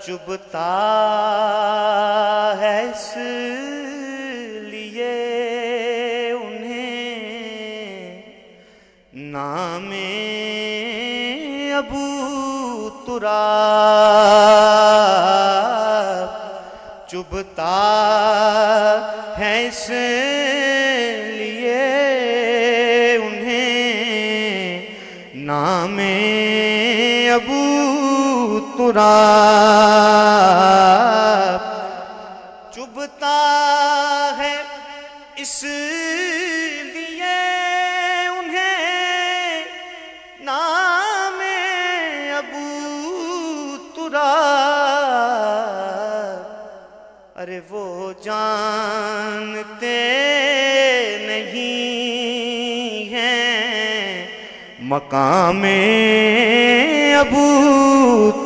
چبھتا ہے اس لیے انہیں نام ابو تراب، چبھتا ہے اس لیے انہیں نام ابو تراب، چبھتا ہے اس لیے انہیں نام ابو تراب، ارے وہ جانتے نہیں ہیں مقام ابو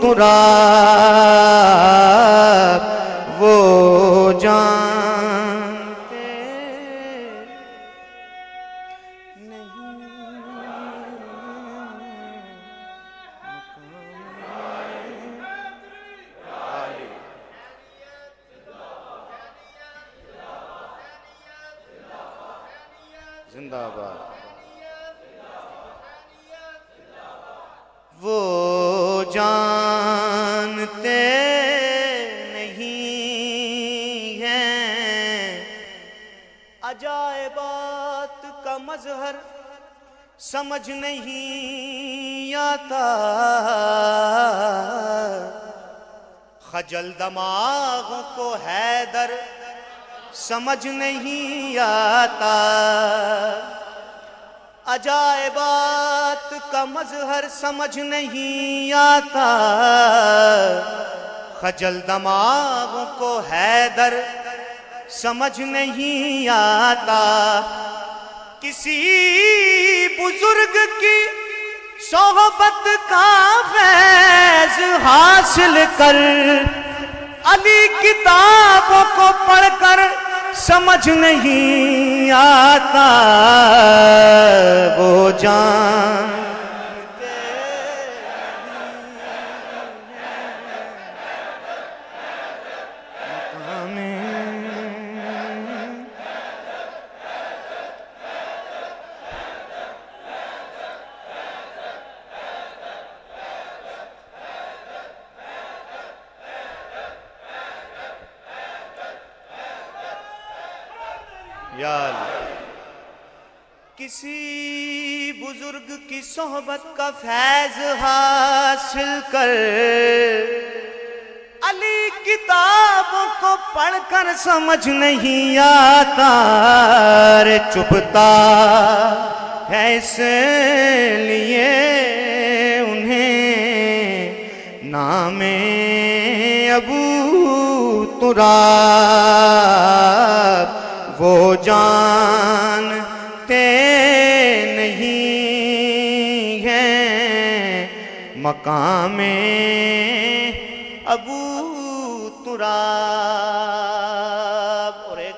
تراب، وہ جانتے نہیں زندہ باد، وہ جانتے نہیں ہیں عجائبات کا مظہر سمجھ نہیں آتا، خجل دماغوں کو حیدر سمجھ نہیں آتا، عجائبات کا مظہر سمجھ نہیں آتا، خجل دماغوں کو حیدر سمجھ نہیں آتا، کسی بزرگ کی صحبت کا فیض حاصل کر علی کتابوں کو پڑھ کر سمجھ نہیں آتا، وہ جانتے مقام یا اللہ، کسی بزرگ کی صحبت کا فیض حاصل کر علی کتابوں کو پڑھ کر سمجھ نہیں آتا، رے چبھتا ہے اس لیے انہیں نام ابو تراب، وہ جانتے نہیں ہیں مقام ابو تراب۔ اور ایک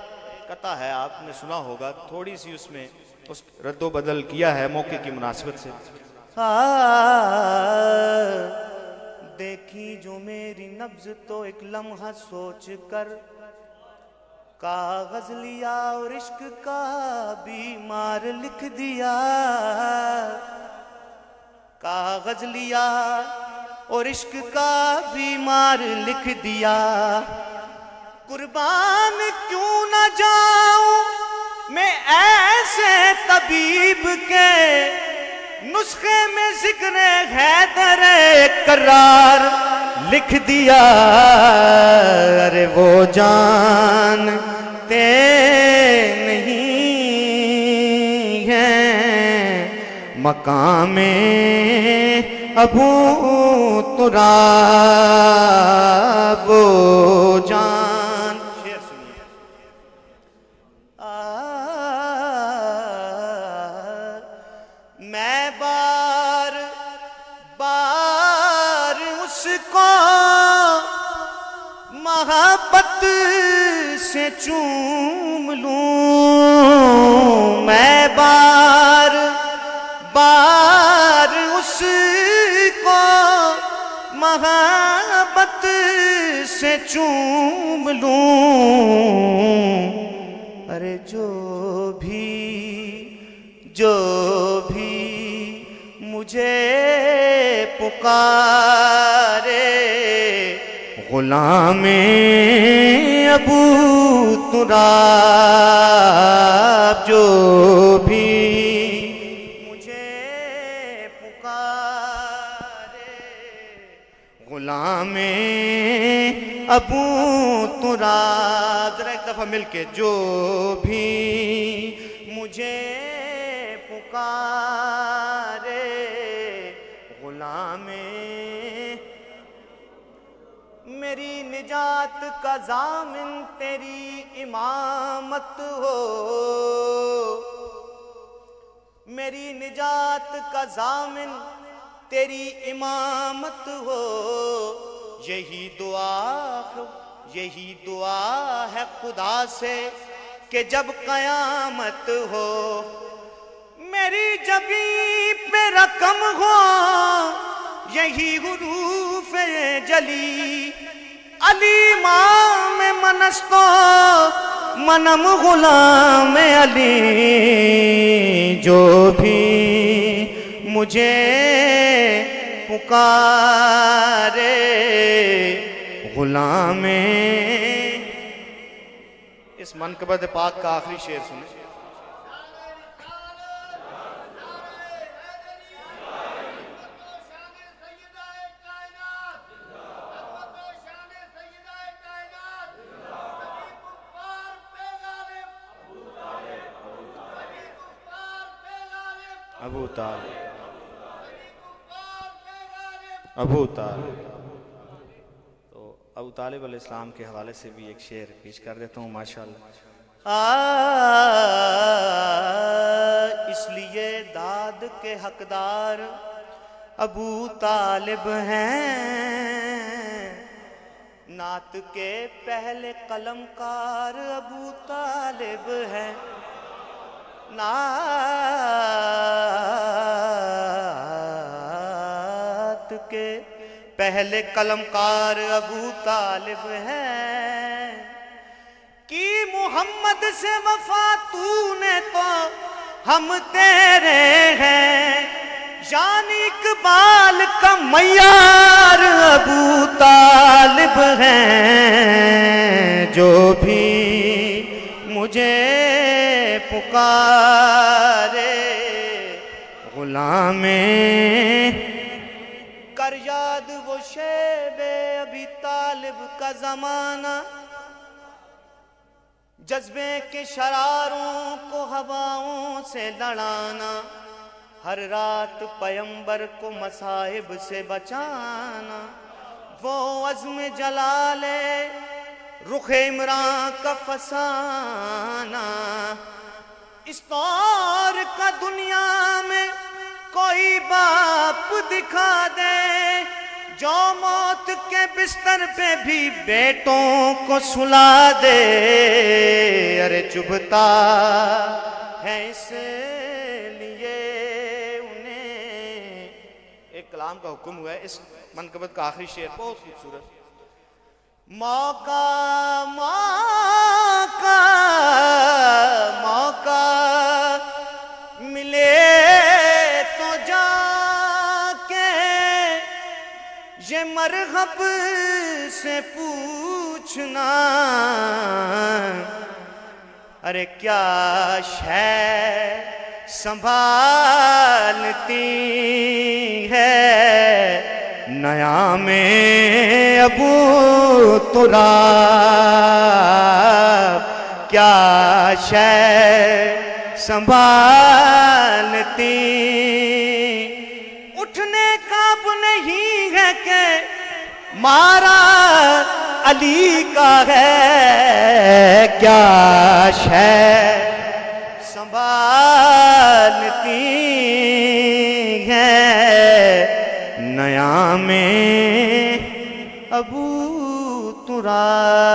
قطع ہے، آپ نے سنا ہوگا، تھوڑی سی اس میں رد و بدل کیا ہے موقع کی مناسبت سے۔ دیکھی جو میری نبض تو ایک لمحہ سوچ کر کاغذ لیا اور عشق کا بیمار لکھ دیا، کاغذ لیا اور عشق کا بیمار لکھ دیا، قربان کیوں نہ جاؤں میں ایسے طبیب کے نسخے میں ذکر حیدر کرار لکھ دیا، ارے وہ جانتے نہیں ہیں مقام ابو تراب، وہ جان شعر سنیے۔ میں بار بار اس کو محبت سے چوم لوں، میں بار بار اس کو محبت سے چوم لوں، ارے جو بھی مجھے پکارے، غلام ابو تراب، جو بھی مجھے پکارے، غلام ابو تراب۔ ذرا ایک دفعہ مل کے، جو بھی مجھے پکارے، غلام میری نجات کا ضامن تیری امامت ہو، میری نجات کا ضامن تیری امامت ہو، یہی دعا ہے خدا سے کہ جب قیامت ہو، میری جبین پہ رقم ہو یہی حروف جلی، علی امام منستو منم غلام علی، جو بھی مجھے پکارے، غلام۔ اس منقبت پاک کا آخری شعر سنیں۔ ابو طالب تو ابو طالب علیہ السلام کے حوالے سے بھی ایک شعر پیش کر دیتا ہوں ماشاءاللہ۔ اس لیے داد کے حقدار ابو طالب ہیں، نعت کے پہلے قلم کار ابو طالب ہیں، نعت کے پہلے قلم کار ابو طالب ہیں، کی محمد سے وفا تو نے تو ہم تیرے ہیں، یعنی اقبال کا معیار ابو طالب ہیں، جو بھی مجھے پکارے، غلام کر یاد وہ شیب ابی طالب کا زمانہ، جذبے کے شراروں کو ہواؤں سے لڑانا، ہر رات پیمبر کو مصائب سے بچانا، وہ عزم جلال رخ عمران کا فسانہ، اس طور کا دنیا میں کوئی باپ دکھا دے جو موت کے بستر پہ بھی بیٹوں کو سلا دے، ارے چبھتا ہے اس لیے انہیں۔ ایک کلام کا حکم ہوا ہے، اس منقبت کا آخری شعر بہت خوبصورت۔ موقع ملے تو جا کے یہ مرغب سے پوچھنا، ارے کیا شے سنبھالتی ہے نیام ابو تراب، کیا شے سنبھالتی، اٹھنے کا اب نہیں ہے کہ مارا علی کا ہے، کیا شے سنبھالتی ہے نیام ابو تراب۔